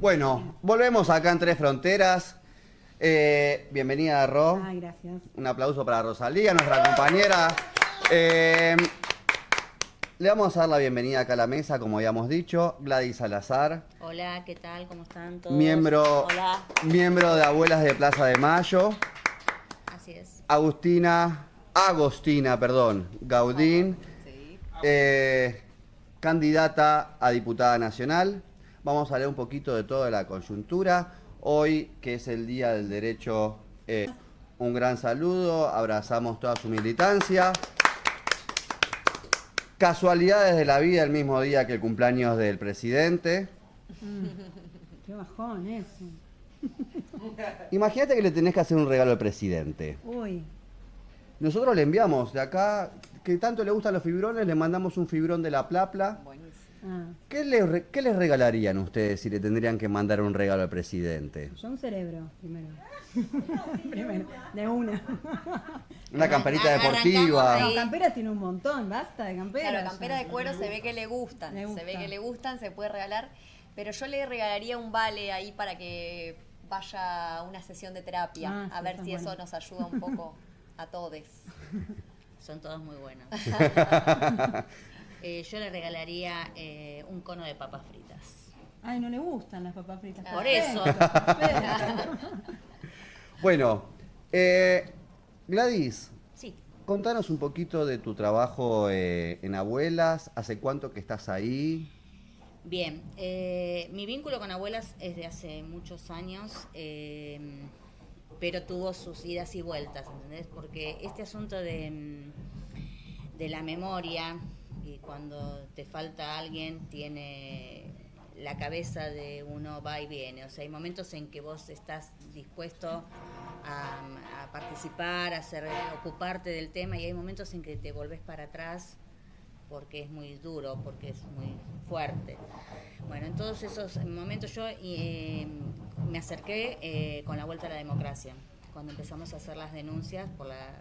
Bueno, volvemos acá en Tres Fronteras. Bienvenida, Ro. Ay, gracias. Un aplauso para Rosalía, nuestra compañera. Le vamos a dar la bienvenida acá a la mesa, como habíamos dicho. Gladys Salazar. Hola, ¿qué tal? ¿Cómo están todos? Miembro de Abuelas de Plaza de Mayo. Así es. Agostina Gaudín. Sí. Candidata a diputada nacional. Vamos a hablar un poquito de toda la coyuntura. Hoy, que es el Día del Derecho, un gran saludo, abrazamos toda su militancia. Casualidades de la vida, el mismo día que el cumpleaños del presidente. Qué bajón eso. Imagínate que le tenés que hacer un regalo al presidente. Uy, Nosotros le enviamos de acá, que tanto le gustan los fibrones, le mandamos un fibrón de la Plapla. Buenísimo. ¿Qué les regalarían ustedes si le tendrían que mandar un regalo al presidente? yo un cerebro, primero. Primero, de una. Una camperita Arrancamos deportiva. ahí. No, camperas tiene un montón, basta de camperas. Claro, campera ya. de cuero se ve que le gustan. Le Se gusta. ve que le gustan, se puede regalar. Pero yo le regalaría un vale ahí para que vaya a una sesión de terapia. Ah, a sí, ver está si bueno. eso nos ayuda un poco a todos. Son todos muy buenos. Yo le regalaría un cono de papas fritas. Ay, no le gustan las papas fritas. Por eso. Perfecto. Bueno, Gladys, Sí. contanos un poquito de tu trabajo en Abuelas. ¿Hace cuánto que estás ahí? Bien, mi vínculo con abuelas es de hace muchos años, pero tuvo sus idas y vueltas, ¿entendés? Porque este asunto de la memoria, y cuando te falta alguien, tiene la cabeza de uno va y viene. O sea, hay momentos en que vos estás dispuesto a participar, ocuparte del tema, y hay momentos en que te volvés para atrás porque es muy duro, porque es muy fuerte. Bueno, en todos esos momentos yo me acerqué con la vuelta a la democracia, cuando empezamos a hacer las denuncias por la...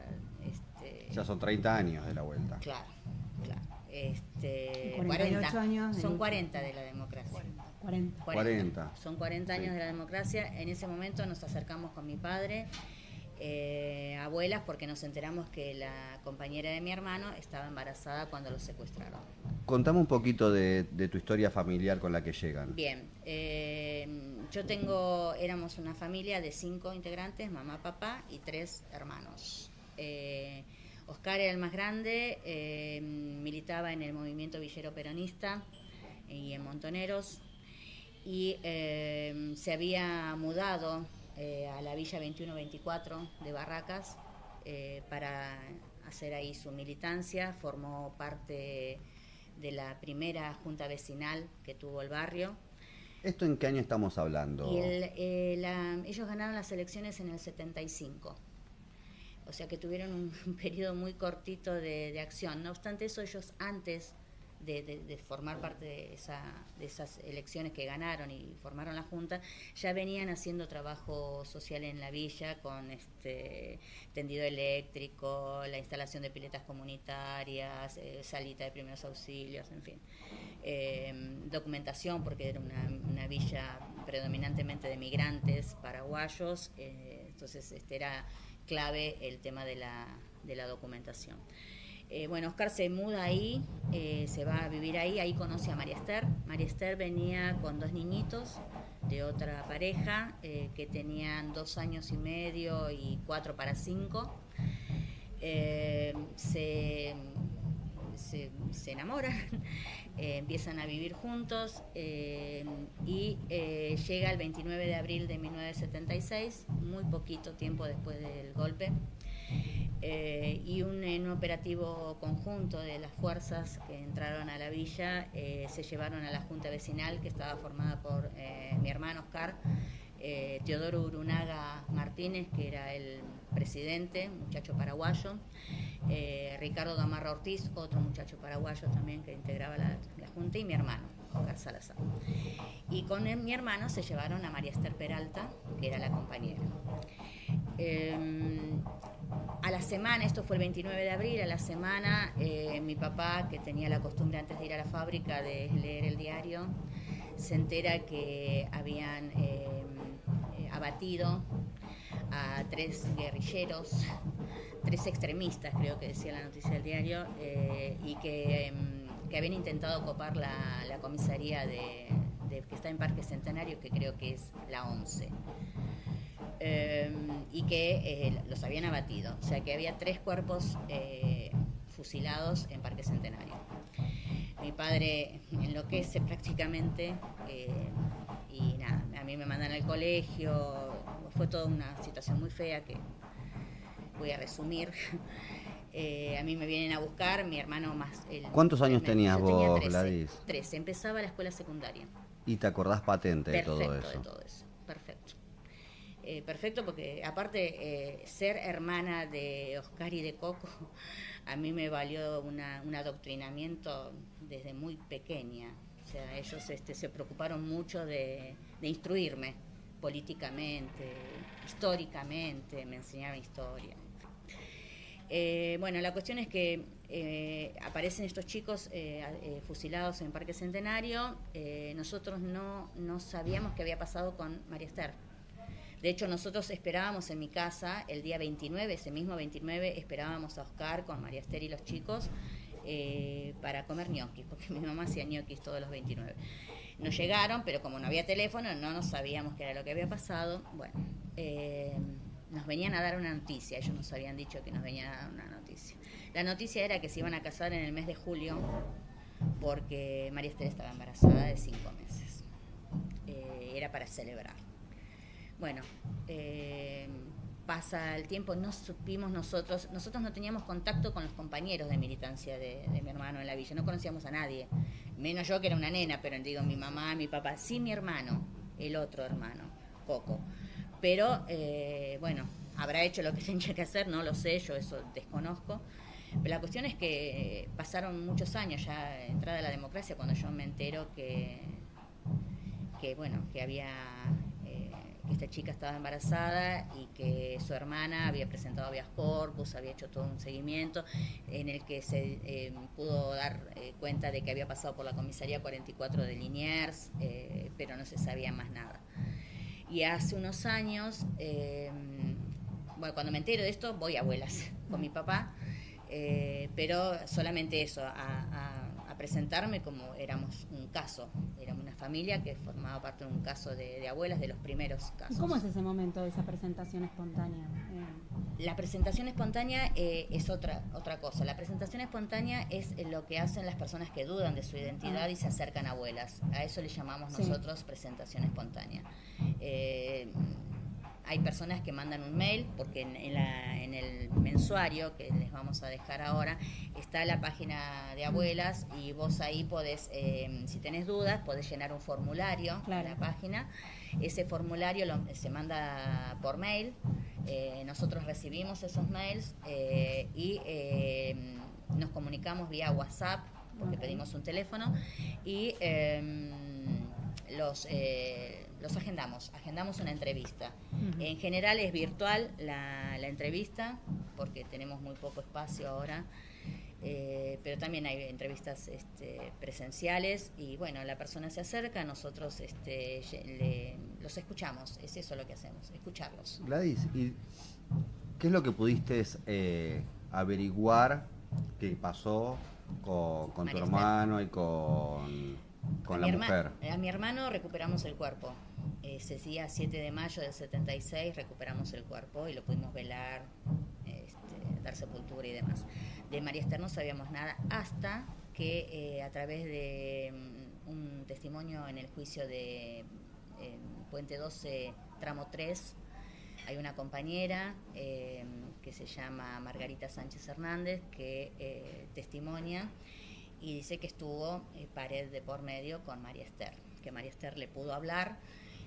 Ya son 30 años de la vuelta. Claro. 48 años de Son lucha. 40 de la democracia. 40. 40. Son 40 años Sí. de la democracia. En ese momento nos acercamos con mi padre, abuelas, porque nos enteramos que la compañera de mi hermano estaba embarazada cuando lo secuestraron. Contame un poquito de tu historia familiar con la que llegan. Bien, éramos una familia de 5 integrantes, mamá, papá y 3 hermanos. Oscar era el más grande, militaba en el movimiento villero peronista y en Montoneros, y se había mudado a la Villa 21-24 de Barracas para hacer ahí su militancia. Formó parte de la primera junta vecinal que tuvo el barrio. ¿Esto en qué año estamos hablando? Y ellos ganaron las elecciones en el 75. O sea que tuvieron un periodo muy cortito de acción. No obstante eso, ellos antes de formar parte de esas elecciones que ganaron y formaron la Junta, ya venían haciendo trabajo social en la villa con tendido eléctrico, la instalación de piletas comunitarias, salita de primeros auxilios, en fin. Documentación, porque era una villa predominantemente de migrantes paraguayos, entonces era clave el tema de la documentación. Bueno, Oscar se muda ahí, se va a vivir ahí conoce a María Esther. María Esther venía con 2 niñitos de otra pareja que tenían 2 años y medio y 4 para 5. Se enamoran, empiezan a vivir juntos y llega el 29 de abril de 1976, muy poquito tiempo después del golpe. Y en un operativo conjunto de las fuerzas que entraron a la villa, se llevaron a la junta vecinal, que estaba formada por mi hermano Oscar, Teodoro Urunaga Martínez, que era el presidente, muchacho paraguayo, Ricardo Gamarra Ortiz, otro muchacho paraguayo también que integraba la junta, y mi hermano, Oscar Salazar. Y con mi hermano se llevaron a María Esther Peralta, que era la compañera. A la semana, esto fue el 29 de abril, a la semana mi papá, que tenía la costumbre antes de ir a la fábrica de leer el diario, se entera que habían abatido a 3 guerrilleros, 3 extremistas, creo que decía la noticia del diario, y que habían intentado copar la comisaría que está en Parque Centenario, que creo que es la 11. Y que los habían abatido, o sea que había 3 cuerpos fusilados en Parque Centenario. Mi padre enloquece prácticamente, y nada, a mí me mandan al colegio, fue toda una situación muy fea que voy a resumir. A mí me vienen a buscar, mi hermano más... ¿Cuántos años tenías vos, 13, Gladys? 13, empezaba la escuela secundaria. ¿Y te acordás patente de todo eso? Perfecto, de todo eso, perfecto. Perfecto, porque aparte ser hermana de Oscar y de Coco, a mí me valió un adoctrinamiento desde muy pequeña. O sea, ellos se preocuparon mucho de instruirme políticamente, históricamente, me enseñaron historia. Bueno, la cuestión es que aparecen estos chicos fusilados en Parque Centenario. Nosotros no sabíamos qué había pasado con María Esther. De hecho, nosotros esperábamos en mi casa el día 29, ese mismo 29, esperábamos a Oscar con María Esther y los chicos para comer ñoquis, porque mi mamá hacía ñoquis todos los 29. No llegaron, pero como no había teléfono, no sabíamos qué era lo que había pasado. Bueno, nos venían a dar una noticia, ellos nos habían dicho que nos venían a dar una noticia. La noticia era que se iban a casar en el mes de julio, porque María Esther estaba embarazada de 5 meses. Era para celebrar. Bueno, pasa el tiempo, no supimos nosotros no teníamos contacto con los compañeros de militancia de mi hermano en la villa, no conocíamos a nadie, menos yo que era una nena, pero digo, mi mamá, mi papá, sí mi hermano, el otro hermano, Coco, pero bueno, habrá hecho lo que tenía que hacer, no lo sé, yo eso desconozco, pero la cuestión es que pasaron muchos años ya entrada la democracia cuando yo me entero que bueno, que había... que esta chica estaba embarazada y que su hermana había presentado habeas corpus, había hecho todo un seguimiento en el que se pudo dar cuenta de que había pasado por la comisaría 44 de Liniers, pero no se sabía más nada. Y hace unos años, bueno, cuando me entero de esto, voy a abuelas con mi papá, pero solamente eso, a presentarme como éramos un caso, éramos una familia que formaba parte de un caso de abuelas, de los primeros casos. ¿Y cómo es ese momento de esa presentación espontánea? La presentación espontánea es otra cosa. La presentación espontánea es lo que hacen las personas que dudan de su identidad y se acercan a abuelas. A eso le llamamos nosotros presentación espontánea. Hay personas que mandan un mail, porque en el mensuario que les vamos a dejar ahora está la página de abuelas y vos ahí podés, si tenés dudas, podés llenar un formulario en la página. Ese formulario se manda por mail, nosotros recibimos esos mails y nos comunicamos vía WhatsApp, porque pedimos un teléfono, y los agendamos una entrevista. En general es virtual la entrevista, porque tenemos muy poco espacio ahora, pero también hay entrevistas presenciales y bueno, la persona se acerca, nosotros los escuchamos, es eso lo que hacemos, escucharlos. Gladys, ¿y qué es lo que pudiste averiguar que pasó con tu hermano y con la mujer? A mi hermano recuperamos el cuerpo. Ese día 7 de mayo del 76 recuperamos el cuerpo y lo pudimos velar, dar sepultura y demás. De María Esther no sabíamos nada hasta que a través de un testimonio en el juicio de Puente 12, tramo 3, hay una compañera que se llama Margarita Sánchez Hernández que testimonia y dice que estuvo pared de por medio con María Esther, que María Esther le pudo hablar,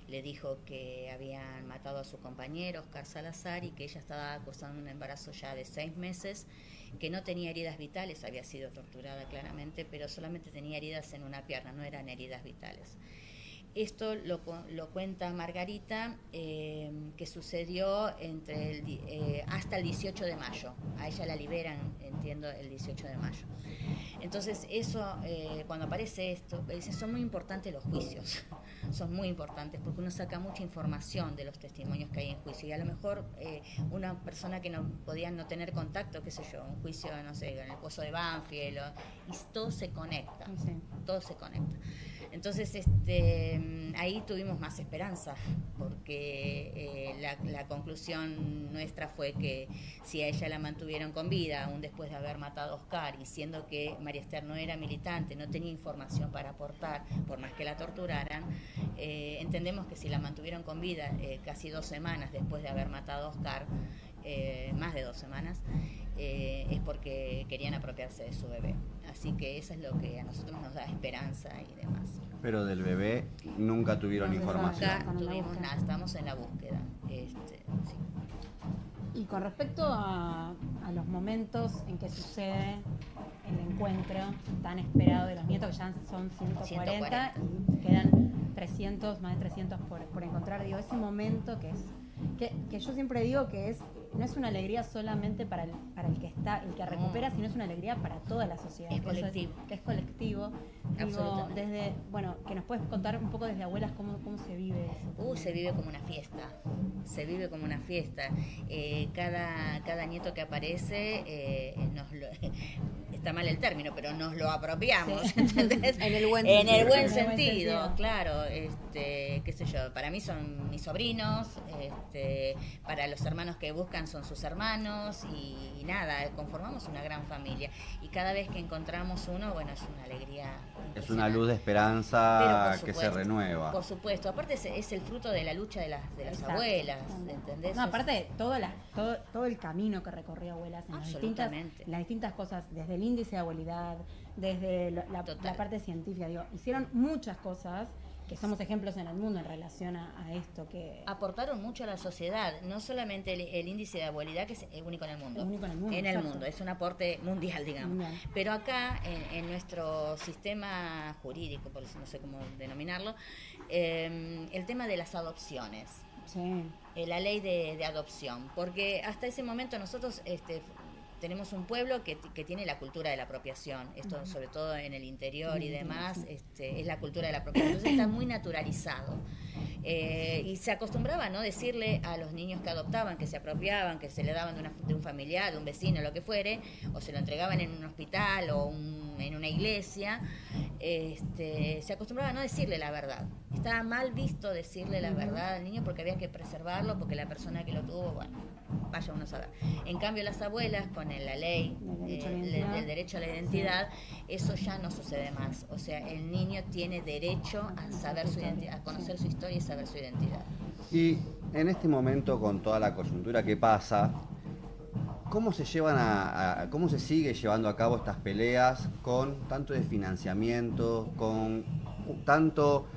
le dijo que habían matado a su compañero Oscar Salazar y que ella estaba cursando un embarazo ya de 6 meses, que no tenía heridas vitales, había sido torturada claramente, pero solamente tenía heridas en una pierna, no eran heridas vitales. Esto lo cuenta Margarita, que sucedió hasta el 18 de mayo. A ella la liberan, entiendo, el 18 de mayo. Entonces eso, cuando aparece esto, son muy importantes los juicios, son muy importantes porque uno saca mucha información de los testimonios que hay en juicio, y a lo mejor una persona que no podía no tener contacto, qué sé yo, un juicio, no sé, en el Pozo de Banfield, y todo se conecta, Sí. todo se conecta. Entonces ahí tuvimos más esperanza, porque la conclusión nuestra fue que si a ella la mantuvieron con vida, aún después de haber matado a Oscar, y siendo que María Esther no era militante, no tenía información para aportar, por más que la torturaran, entendemos que si la mantuvieron con vida casi 2 semanas después de haber matado a Oscar, más de 2 semanas, es porque querían apropiarse de su bebé. Así que eso es lo que a nosotros nos da esperanza y demás. Pero del bebé nunca tuvieron No se sabe. información. Nunca Están en la tuvimos búsqueda. nada, estamos en la búsqueda. Sí. Y con respecto a los momentos en que sucede el encuentro tan esperado de los nietos, que ya son 140 y quedan 300, más de 300 por encontrar, digo, ese momento que yo siempre digo que no es una alegría solamente para el que está, el que recupera, sino es una alegría para toda la sociedad. Es que eso colectivo. que es colectivo. Digo, Absolutamente. que nos puedes contar un poco desde abuelas cómo se vive eso. Se vive como una fiesta, se vive como una fiesta. Cada nieto que aparece, está mal el término, pero nos lo apropiamos, Sí. ¿entendés? En el buen En el sentido. buen En el buen sentido, sentido. claro. Qué sé yo, para mí son mis sobrinos, para los hermanos que buscan son sus hermanos, y nada, conformamos una gran familia. Y cada vez que encontramos uno, bueno, es una alegría. Es una luz de Pero, esperanza por que se supuesto, renueva. Por supuesto, aparte es el fruto de la lucha de las Exacto. abuelas, ¿entendés? No, aparte todo el camino que recorrió abuelas en Absolutamente. las distintas cosas, desde el índice de abuelidad, desde la Total. parte científica, digo, hicieron muchas cosas que somos ejemplos en el mundo en relación a esto que Aportaron mucho a la sociedad, no solamente el índice de abuelidad, que es único en el mundo. Único en el mundo, En el exacto. mundo, es un aporte mundial, digamos. Mundial. Pero acá, en nuestro sistema jurídico, por eso no sé cómo denominarlo, el tema de las adopciones. sí, La ley de adopción, porque hasta ese momento nosotros tenemos un pueblo que tiene la cultura de la apropiación, esto sobre todo en el interior y demás, es la cultura de la apropiación, entonces está muy naturalizado. Y se acostumbraba, ¿no?, decirle a los niños que adoptaban, que se apropiaban, que se le daban de un familiar, de un vecino, lo que fuere, o se lo entregaban en un hospital o en una iglesia, se acostumbraba a no decirle la verdad. Estaba mal visto decirle la verdad al niño porque había que preservarlo, porque la persona que lo tuvo, bueno, vaya uno a saber. En cambio, las abuelas, con la ley del derecho a la identidad, eso ya no sucede más. O sea, el niño tiene derecho a saber su identidad, a conocer su historia y saber su identidad. Y en este momento, con toda la coyuntura que pasa, ¿cómo se llevan cómo se sigue llevando a cabo estas peleas con tanto de financiamiento, con tanto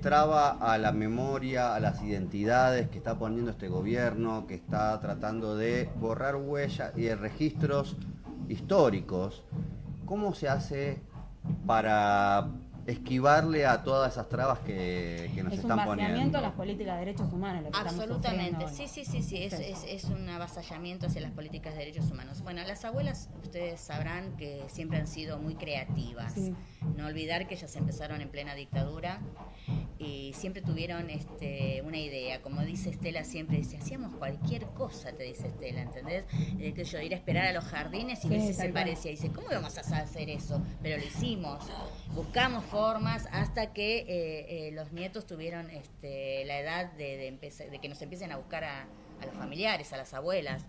traba a la memoria, a las identidades que está poniendo este gobierno, que está tratando de borrar huellas y registros históricos? ¿Cómo se hace para esquivarle a todas esas trabas que nos es un están vaciamiento poniendo? a las políticas de derechos humanos lo que Absolutamente, estamos sufriendo sí, hoy. es un avasallamiento hacia las políticas de derechos humanos. Bueno, las abuelas, ustedes sabrán que siempre han sido muy creativas. Sí. No olvidar que ellas empezaron en plena dictadura y siempre tuvieron una idea. Como dice Estela, siempre dice, hacíamos cualquier cosa, te dice Estela, ¿entendés? Que yo ir a esperar a los jardines y ver si se tal cual. parecía. Dice, ¿cómo íbamos a hacer eso? Pero lo hicimos. Buscamos formas hasta que los nietos tuvieron la edad de que nos empiecen a buscar a los familiares, a las abuelas.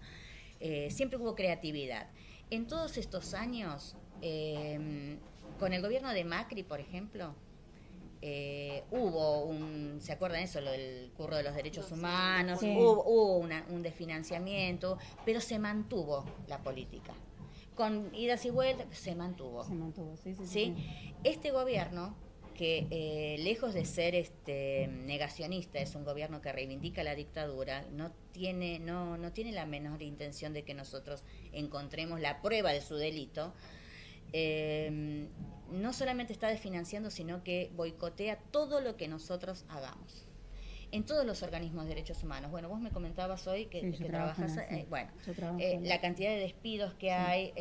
Siempre hubo creatividad. En todos estos años, con el gobierno de Macri, por ejemplo, hubo ¿se acuerdan eso? Lo del curro de los derechos humanos, Sí. hubo un desfinanciamiento, pero se mantuvo la política. Con idas y vueltas, se mantuvo. Se mantuvo, sí. ¿Sí? Este gobierno, que lejos de ser negacionista, es un gobierno que reivindica la dictadura, no tiene la menor intención de que nosotros encontremos la prueba de su delito. no solamente está desfinanciando, sino que boicotea todo lo que nosotros hagamos. En todos los organismos de derechos humanos. Bueno, vos me comentabas hoy que trabajas, la cantidad de despidos que hay,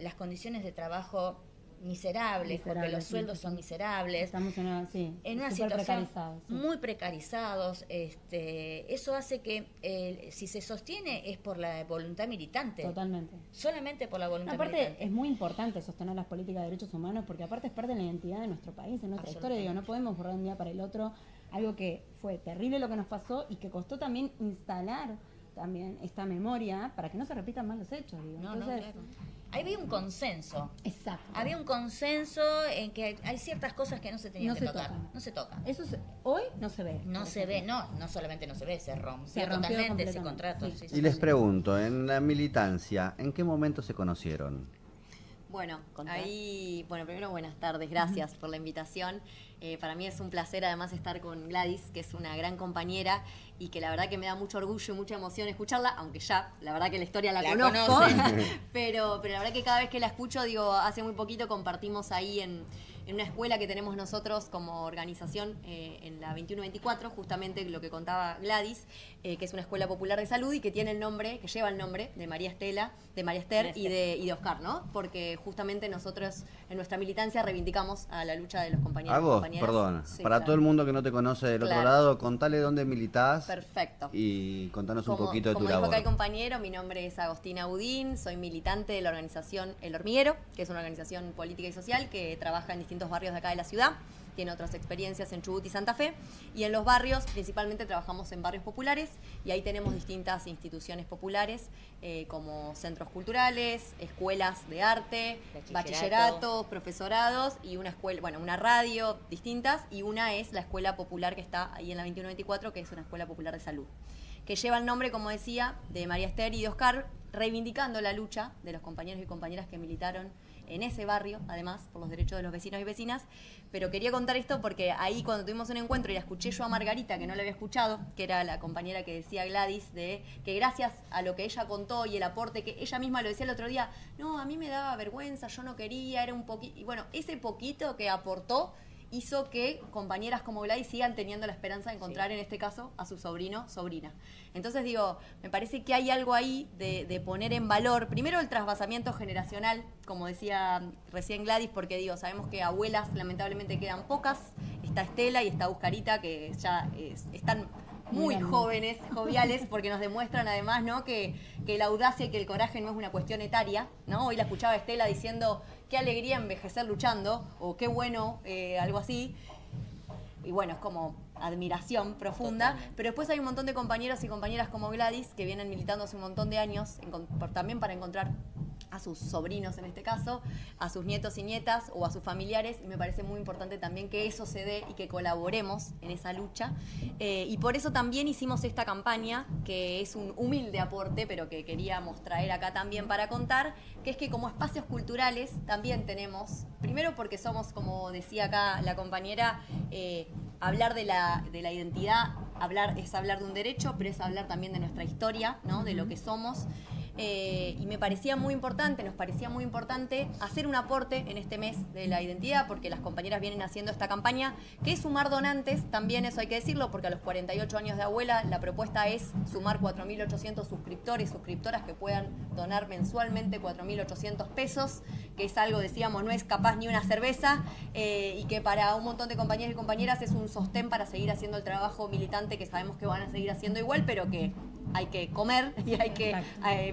las condiciones de trabajo miserables, porque los sueldos son miserables. Estamos en una situación precarizados, muy precarizados. Eso hace que si se sostiene es por la voluntad militante. Totalmente. Solamente por la voluntad aparte, militante. Es muy importante sostener las políticas de derechos humanos porque aparte es parte de la identidad de nuestro país, de nuestra historia. Digo, no podemos borrar de un día para el otro algo que fue terrible lo que nos pasó y que costó también instalar también esta memoria para que no se repitan más los hechos. Digo. Entonces, claro. Había un consenso. Exacto. Había un consenso en que hay ciertas cosas que no se tenían que tocar. No se tocan. Eso hoy no se ve. No se ve, no solamente no se ve, se rompió totalmente ese contrato. Sí. Y les pregunto, en la militancia, ¿en qué momento se conocieron? Bueno, primero buenas tardes, gracias por la invitación. Para mí es un placer además estar con Gladys, que es una gran compañera y que la verdad que me da mucho orgullo y mucha emoción escucharla, aunque ya, la verdad que la historia la conozco, pero la verdad que cada vez que la escucho, digo, hace muy poquito compartimos ahí en una escuela que tenemos nosotros como organización en la 2124, justamente lo que contaba Gladys, que es una escuela popular de salud y que lleva el nombre de María Esther y de Oscar, ¿no? Porque justamente nosotros en nuestra militancia reivindicamos a la lucha de los compañeros y compañeras. Perdón, Sí, para claro. todo el mundo que no te conoce del otro lado, contale dónde militás. Perfecto. Y contanos un poquito de tu Como labor. dijo acá el compañero, mi nombre es Agostina Udín, soy militante de la organización El Hormiguero, que es una organización política y social que trabaja en distintos barrios de acá de la ciudad, tiene otras experiencias en Chubut y Santa Fe, y en los barrios, principalmente trabajamos en barrios populares, y ahí tenemos distintas instituciones populares, como centros culturales, escuelas de arte, bachilleratos, profesorados, y una radio distintas, y una es la escuela popular que está ahí en la 2124, que es una escuela popular de salud, que lleva el nombre, como decía, de María Esther y de Oscar, reivindicando la lucha de los compañeros y compañeras que militaron en ese barrio, además, por los derechos de los vecinos y vecinas. Pero quería contar esto porque ahí cuando tuvimos un encuentro y la escuché yo a Margarita, que no la había escuchado, que era la compañera que decía Gladys, de que gracias a lo que ella contó y el aporte, que ella misma lo decía el otro día, no, a mí me daba vergüenza, yo no quería, era un poquito... Y bueno, ese poquito que aportó hizo que compañeras como Gladys sigan teniendo la esperanza de encontrar, en este caso, a su sobrina. Entonces digo, me parece que hay algo ahí de poner en valor, primero el trasvasamiento generacional, como decía recién Gladys, porque digo, sabemos que abuelas lamentablemente quedan pocas, está Estela y está Oscarita, que ya están muy jóvenes, joviales, porque nos demuestran además, ¿no?, que la audacia y que el coraje no es una cuestión etaria, ¿no? Hoy la escuchaba a Estela diciendo qué alegría envejecer luchando, o qué bueno, algo así. Y bueno, es como admiración profunda. Totalmente. Pero después hay un montón de compañeros y compañeras como Gladys que vienen militando hace un montón de años, también para encontrar a sus sobrinos en este caso, a sus nietos y nietas o a sus familiares, y me parece muy importante también que eso se dé y que colaboremos en esa lucha, y por eso también hicimos esta campaña, que es un humilde aporte, pero que queríamos traer acá también para contar, que es que como espacios culturales también tenemos, primero porque somos, como decía acá la compañera, hablar de la identidad, es hablar de un derecho, pero es hablar también de nuestra historia, ¿no?, de lo que somos. Y nos parecía muy importante hacer un aporte en este mes de la identidad, porque las compañeras vienen haciendo esta campaña, que es sumar donantes, también eso hay que decirlo, porque a los 48 años de abuela la propuesta es sumar 4.800 suscriptoras que puedan donar mensualmente 4.800 pesos, que es algo, decíamos, no es capaz ni una cerveza, y que para un montón de compañeros y compañeras es un sostén para seguir haciendo el trabajo militante que sabemos que van a seguir haciendo igual, pero que hay que comer y hay que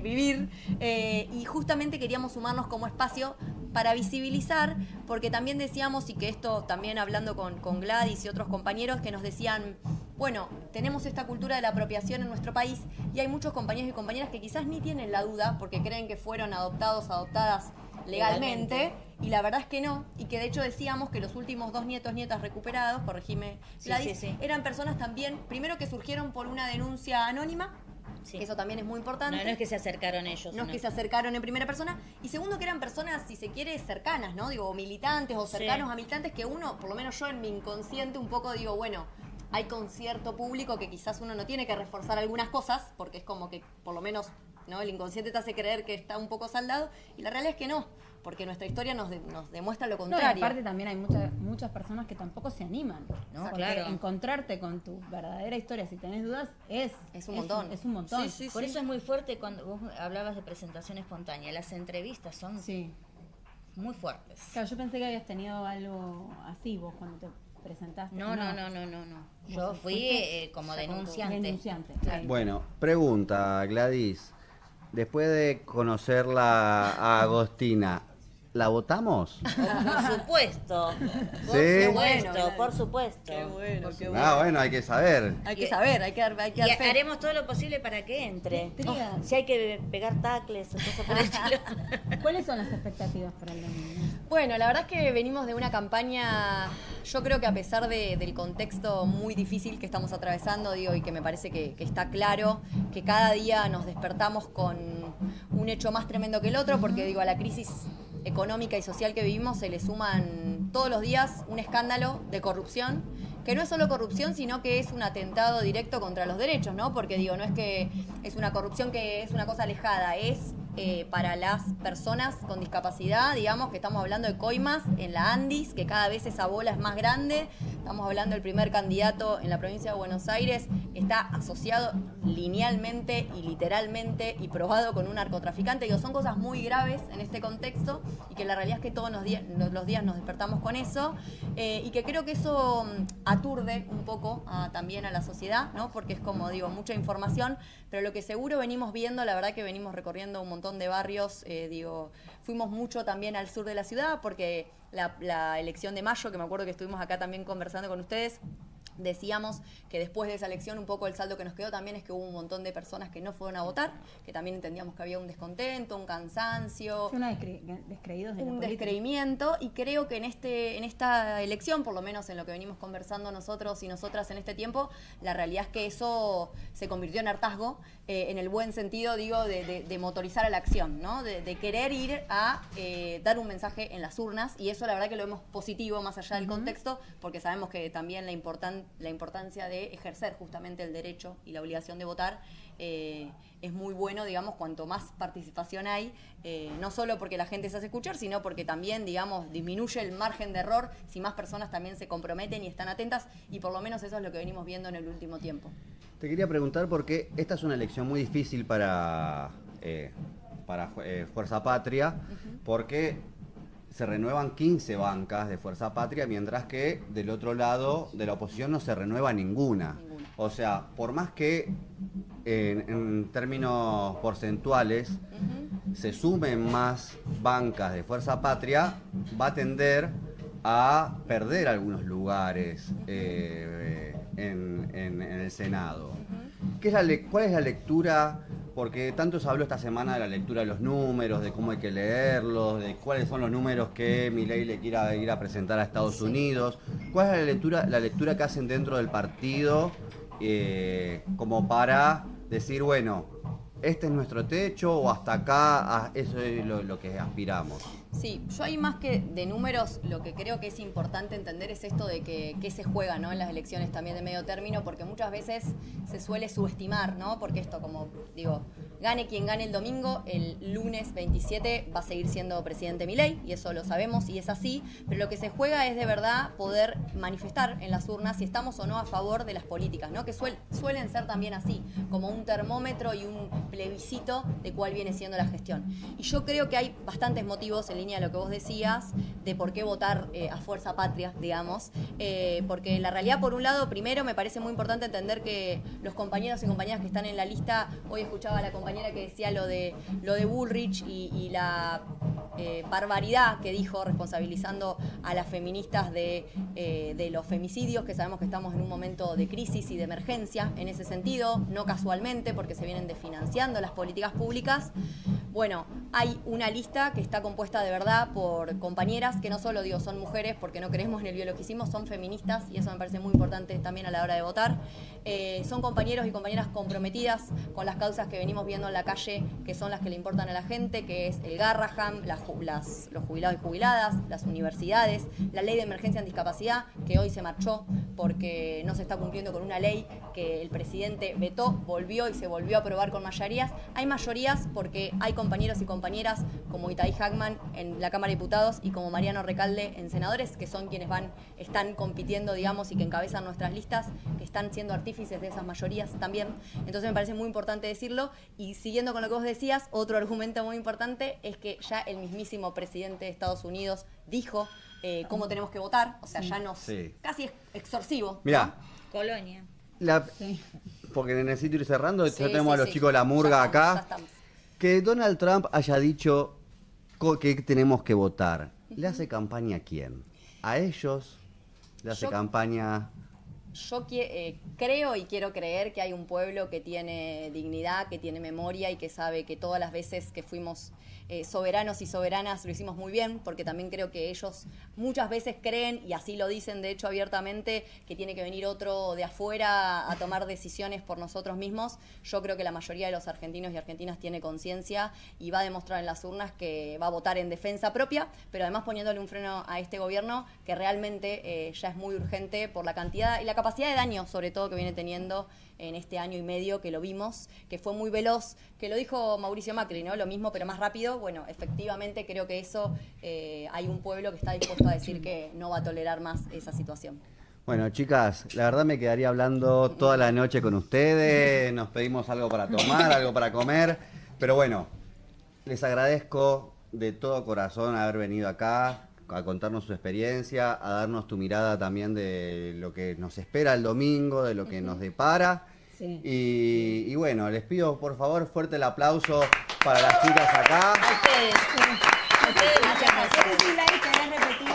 vivir, y justamente queríamos sumarnos como espacio para visibilizar, porque también decíamos, y que esto también hablando con Gladys y otros compañeros que nos decían, bueno, tenemos esta cultura de la apropiación en nuestro país y hay muchos compañeros y compañeras que quizás ni tienen la duda porque creen que fueron adoptadas legalmente, y la verdad es que no, y que de hecho decíamos que los últimos 2 nietas recuperados, corregime Gladys, eran personas también, primero que surgieron por una denuncia anónima, eso también es muy importante. No es que se acercaron ellos. No es que se acercaron en primera persona, y segundo que eran personas, si se quiere, cercanas, ¿no? Digo, militantes o cercanos a militantes, que uno, por lo menos yo en mi inconsciente un poco digo, bueno, hay concierto público que quizás uno no tiene que reforzar algunas cosas, porque es como que por lo menos ¿no? El inconsciente te hace creer que está un poco saldado y la realidad es que no, porque nuestra historia nos demuestra lo No, y contrario. aparte también hay muchas personas que tampoco se animan, ¿no? Porque Claro. encontrarte con tu verdadera historia, si tenés dudas, es un montón. Es un montón. Sí, Por eso es muy fuerte cuando vos hablabas de presentación espontánea. Las entrevistas son Sí. muy fuertes. Claro, yo pensé que habías tenido algo así vos cuando te presentaste. No. Yo Vos fui fuiste como ya con tu denunciante. denunciante. Claro. Bueno, pregunta, Gladys. Después de conocerla a Agostina, ¿la votamos? Por supuesto. Por Sí. supuesto, Bueno, por supuesto. Qué bueno, qué Ah, bueno. bueno, hay que saber. Hay que saber, hay que dar Y fe. haremos todo lo posible para que entre. Intriga. Si hay que pegar tacles o cosas por el estilo. ¿Cuáles son las expectativas para el domingo? Bueno, la verdad es que venimos de una campaña, yo creo que a pesar del contexto muy difícil que estamos atravesando, digo, y que me parece que está claro, que cada día nos despertamos con un hecho más tremendo que el otro, porque digo, a la crisis económica y social que vivimos se le suman todos los días un escándalo de corrupción, que no es solo corrupción, sino que es un atentado directo contra los derechos, ¿no? Porque digo, no es que es una corrupción que es una cosa alejada, es para las personas con discapacidad, digamos que estamos hablando de coimas en la Andis, que cada vez esa bola es más grande, estamos hablando del primer candidato en la provincia de Buenos Aires, está asociado linealmente y literalmente y probado con un narcotraficante, digo, son cosas muy graves en este contexto y que la realidad es que todos los días nos despertamos con eso y que creo que eso aturde un poco también a la sociedad, ¿no? Porque es como digo, mucha información, pero lo que seguro venimos viendo, la verdad que venimos recorriendo un montón de barrios, fuimos mucho también al sur de la ciudad porque la elección de mayo, que me acuerdo que estuvimos acá también conversando con ustedes, decíamos que después de esa elección un poco el saldo que nos quedó también es que hubo un montón de personas que no fueron a votar, que también entendíamos que había un descontento, un cansancio, Descreídos de la un política. descreimiento y creo que en esta elección, por lo menos en lo que venimos conversando nosotros y nosotras en este tiempo, la realidad es que eso se convirtió en hartazgo, en el buen sentido, digo, de motorizar a la acción, ¿no? De querer ir a dar un mensaje en las urnas y eso la verdad que lo vemos positivo más allá del contexto, porque sabemos que también la importancia de ejercer justamente el derecho y la obligación de votar es muy bueno, digamos, cuanto más participación hay, no solo porque la gente se hace escuchar, sino porque también, digamos, disminuye el margen de error si más personas también se comprometen y están atentas, y por lo menos eso es lo que venimos viendo en el último tiempo. Te quería preguntar porque esta es una elección muy difícil para Fuerza Patria, porque se renuevan 15 bancas de Fuerza Patria, mientras que del otro lado de la oposición no se renueva ninguna. O sea, por más que en términos porcentuales se sumen más bancas de Fuerza Patria, va a tender a perder algunos lugares en el Senado. ¿Cuál es la lectura? Porque tanto se habló esta semana de la lectura de los números, de cómo hay que leerlos, de cuáles son los números que Milei le quiera ir a presentar a Estados Unidos. ¿Cuál es la lectura que hacen dentro del partido como para decir, bueno, este es nuestro techo o hasta acá eso es lo que aspiramos? Sí, yo ahí más que de números, lo que creo que es importante entender es esto de que se juega, ¿no? En las elecciones también de medio término, porque muchas veces se suele subestimar, ¿no? Porque esto, como digo, gane quien gane el domingo, el lunes 27 va a seguir siendo presidente Milei, y eso lo sabemos y es así, pero lo que se juega es de verdad poder manifestar en las urnas si estamos o no a favor de las políticas, ¿no? Que suelen ser también así, como un termómetro y un plebiscito de cuál viene siendo la gestión. Y yo creo que hay bastantes motivos en línea de lo que vos decías, de por qué votar a Fuerza Patria, digamos, porque la realidad, por un lado, primero me parece muy importante entender que los compañeros y compañeras que están en la lista, hoy escuchaba a la compañera que decía lo de Bullrich y la barbaridad que dijo responsabilizando a las feministas de los femicidios, que sabemos que estamos en un momento de crisis y de emergencia en ese sentido, no casualmente, porque se vienen desfinanciando las políticas públicas. Bueno, hay una lista que está compuesta de verdad por compañeras que no solo digo son mujeres porque no creemos en el biologicismo, son feministas y eso me parece muy importante también a la hora de votar. Son compañeros y compañeras comprometidas con las causas que venimos viendo en la calle, que son las que le importan a la gente, que es el Garraham, los jubilados y jubiladas, las universidades, la ley de emergencia en discapacidad, que hoy se marchó porque no se está cumpliendo con una ley que el presidente vetó, volvió y se volvió a aprobar con mayorías. Hay mayorías porque hay compañeros y compañeras como Itaí Hackman en la Cámara de Diputados y como Mariano Recalde en senadores, que son quienes están compitiendo, digamos, y que encabezan nuestras listas, que están siendo artífices de esas mayorías también. Entonces me parece muy importante decirlo. Y siguiendo con lo que vos decías, otro argumento muy importante es que ya el mismísimo presidente de Estados Unidos dijo cómo tenemos que votar, o sea, ya casi es exorcivo. Mirá. ¿No? Colonia. Porque necesito ir cerrando, Sí, ya tenemos a los sí. chicos de la murga Ya acá. estamos. Que Donald Trump haya dicho que tenemos que votar, ¿le hace campaña a quién? ¿A ellos? ¿Le hace campaña? Yo creo y quiero creer que hay un pueblo que tiene dignidad, que tiene memoria y que sabe que todas las veces que fuimos soberanos y soberanas lo hicimos muy bien, porque también creo que ellos muchas veces creen, y así lo dicen de hecho abiertamente, que tiene que venir otro de afuera a tomar decisiones por nosotros mismos. Yo creo que la mayoría de los argentinos y argentinas tiene conciencia y va a demostrar en las urnas que va a votar en defensa propia, pero además poniéndole un freno a este gobierno que realmente ya es muy urgente por la cantidad y la capacidad de daño, sobre todo, que viene teniendo en este año y medio, que lo vimos, que fue muy veloz, que lo dijo Mauricio Macri, ¿no? Lo mismo, pero más rápido. Bueno, efectivamente creo que eso, hay un pueblo que está dispuesto a decir que no va a tolerar más esa situación. Bueno, chicas, la verdad me quedaría hablando toda la noche con ustedes, nos pedimos algo para tomar, algo para comer, pero bueno, les agradezco de todo corazón haber venido acá a contarnos su experiencia, a darnos tu mirada también de lo que nos espera el domingo, de lo que nos depara. Sí. Y bueno, les pido por favor fuerte el aplauso para las chicas acá. A ustedes. A ustedes, muchas gracias. ¿Querés repetir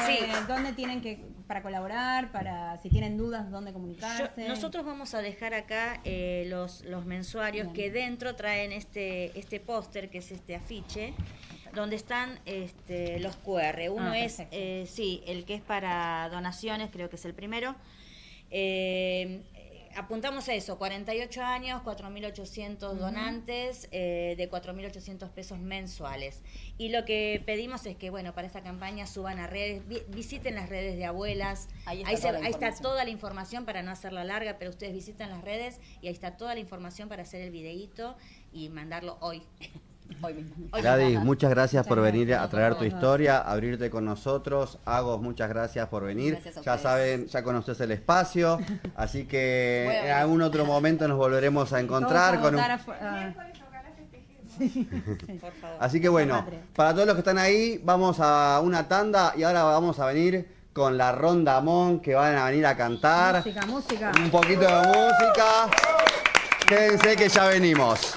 Sí. dónde tienen que, para colaborar, para si tienen dudas, dónde comunicarse? Nosotros vamos a dejar acá los mensuarios que dentro traen este póster, que es este afiche, donde están los QR. Uno es, el que es para donaciones, creo que es el primero. Apuntamos a eso, 48 años, 4.800 donantes, de 4.800 pesos mensuales. Y lo que pedimos es que, bueno, para esta campaña suban a redes, visiten las redes de abuelas. Ahí está toda la información, para no hacerla larga, pero ustedes visitan las redes y ahí está toda la información para hacer el videíto y mandarlo hoy. Hoy mismo. Gladys, muchas gracias por venir a traer tu historia, abrirte con nosotros. Agos, muchas gracias por venir. Ya saben, ya conoces el espacio, así que en algún otro momento nos volveremos a encontrar con un... Por favor. Así que bueno, para todos los que están ahí, vamos a una tanda y ahora vamos a venir con la Ronda Amón, que van a venir a cantar. Música. Un poquito de música. Quédense que ya venimos.